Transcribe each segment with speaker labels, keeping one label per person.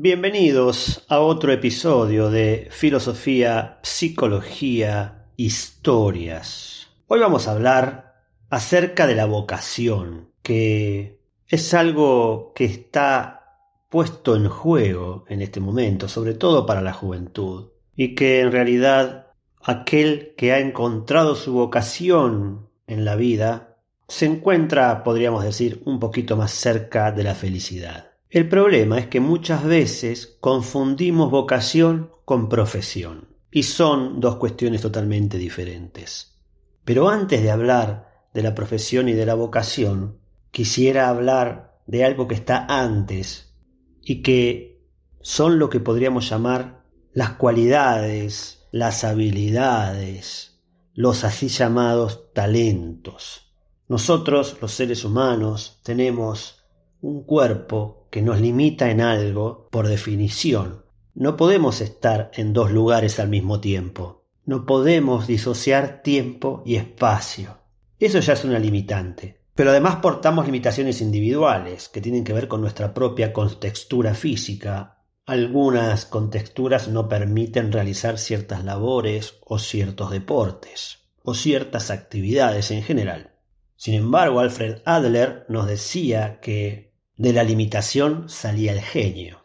Speaker 1: Bienvenidos a otro episodio de Filosofía, Psicología, Historias. Hoy vamos a hablar acerca de la vocación, que es algo que está puesto en juego en este momento, sobre todo para la juventud, y que en realidad aquel que ha encontrado su vocación en la vida se encuentra, podríamos decir, un poquito más cerca de la felicidad. El problema es que muchas veces confundimos vocación con profesión, y son dos cuestiones totalmente diferentes. Pero antes de hablar de la profesión y de la vocación, quisiera hablar de algo que está antes y que son lo que podríamos llamar las cualidades, las habilidades, los así llamados talentos. Nosotros, los seres humanos, tenemos un cuerpo que nos limita en algo por definición. No podemos estar en dos lugares al mismo tiempo. No podemos disociar tiempo y espacio. Eso ya es una limitante. Pero además portamos limitaciones individuales que tienen que ver con nuestra propia contextura física. Algunas contexturas no permiten realizar ciertas labores o ciertos deportes o ciertas actividades en general. Sin embargo, Alfred Adler nos decía que de la limitación salía el genio,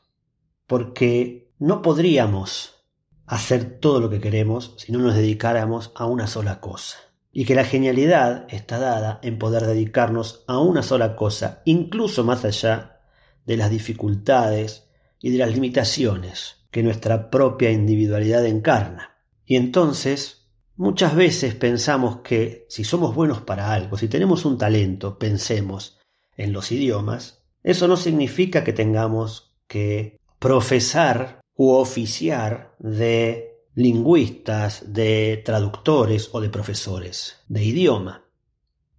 Speaker 1: porque no podríamos hacer todo lo que queremos si no nos dedicáramos a una sola cosa, y que la genialidad está dada en poder dedicarnos a una sola cosa, incluso más allá de las dificultades y de las limitaciones que nuestra propia individualidad encarna. Y entonces, muchas veces pensamos que si somos buenos para algo, si tenemos un talento, pensemos en los idiomas, eso no significa que tengamos que profesar u oficiar de lingüistas, de traductores o de profesores de idioma.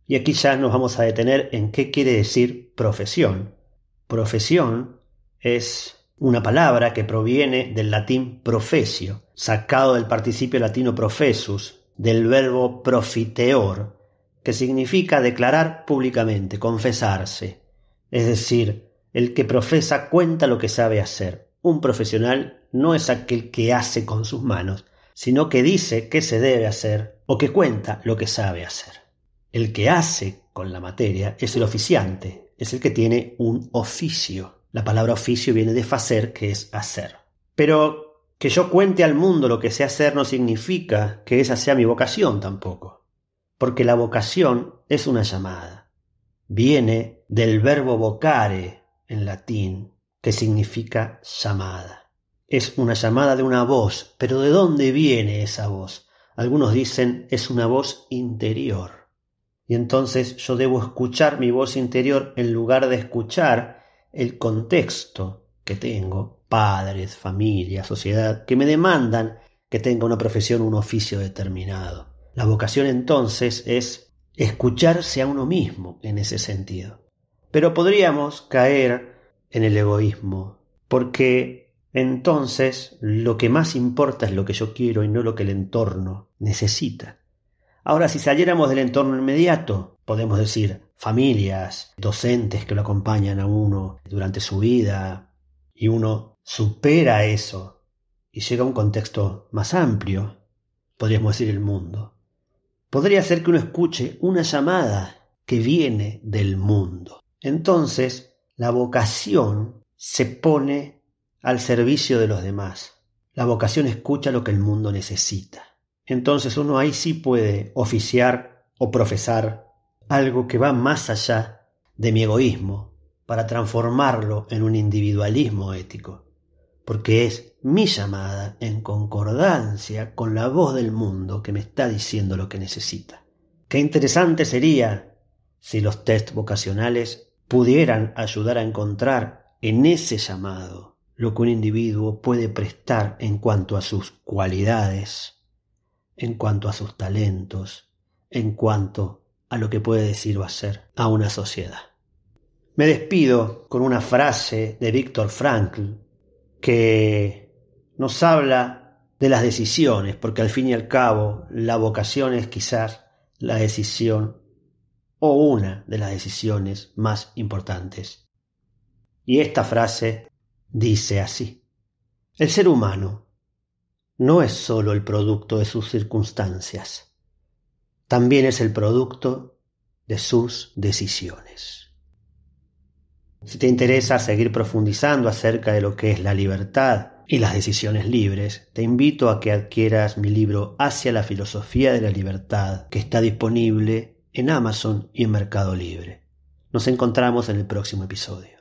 Speaker 1: Y aquí ya nos vamos a detener en qué quiere decir profesión. Profesión es una palabra que proviene del latín professio, sacado del participio latino professus, del verbo profiteor, que significa declarar públicamente, confesarse. Es decir, el que profesa cuenta lo que sabe hacer. Un profesional no es aquel que hace con sus manos, sino que dice qué se debe hacer o que cuenta lo que sabe hacer. El que hace con la materia es el oficiante, es el que tiene un oficio. La palabra oficio viene de facer, que es hacer. Pero que yo cuente al mundo lo que sé hacer no significa que esa sea mi vocación tampoco, porque la vocación es una llamada. Viene del verbo vocare en latín, que significa llamada. Es una llamada de una voz, pero ¿de dónde viene esa voz? Algunos dicen es una voz interior. Y entonces yo debo escuchar mi voz interior en lugar de escuchar el contexto que tengo, padres, familia, sociedad, que me demandan que tenga una profesión, un oficio determinado. La vocación entonces es escucharse a uno mismo en ese sentido. Pero podríamos caer en el egoísmo, porque entonces lo que más importa es lo que yo quiero y no lo que el entorno necesita. Ahora, si saliéramos del entorno inmediato, podemos decir familias, docentes que lo acompañan a uno durante su vida, y uno supera eso y llega a un contexto más amplio, podríamos decir el mundo. Podría ser que uno escuche una llamada que viene del mundo. Entonces, la vocación se pone al servicio de los demás. La vocación escucha lo que el mundo necesita. Entonces uno ahí sí puede oficiar o profesar algo que va más allá de mi egoísmo para transformarlo en un individualismo ético, porque es mi llamada en concordancia con la voz del mundo que me está diciendo lo que necesita. Qué interesante sería si los test vocacionales pudieran ayudar a encontrar en ese llamado lo que un individuo puede prestar en cuanto a sus cualidades, en cuanto a sus talentos, en cuanto a lo que puede decir o hacer a una sociedad. Me despido con una frase de Viktor Frankl que nos habla de las decisiones, porque al fin y al cabo la vocación es quizás la decisión o una de las decisiones más importantes. Y esta frase dice así: el ser humano no es solo el producto de sus circunstancias, también es el producto de sus decisiones. Si te interesa seguir profundizando acerca de lo que es la libertad y las decisiones libres, te invito a que adquieras mi libro Hacia la filosofía de la libertad, que está disponible en Amazon y en Mercado Libre. Nos encontramos en el próximo episodio.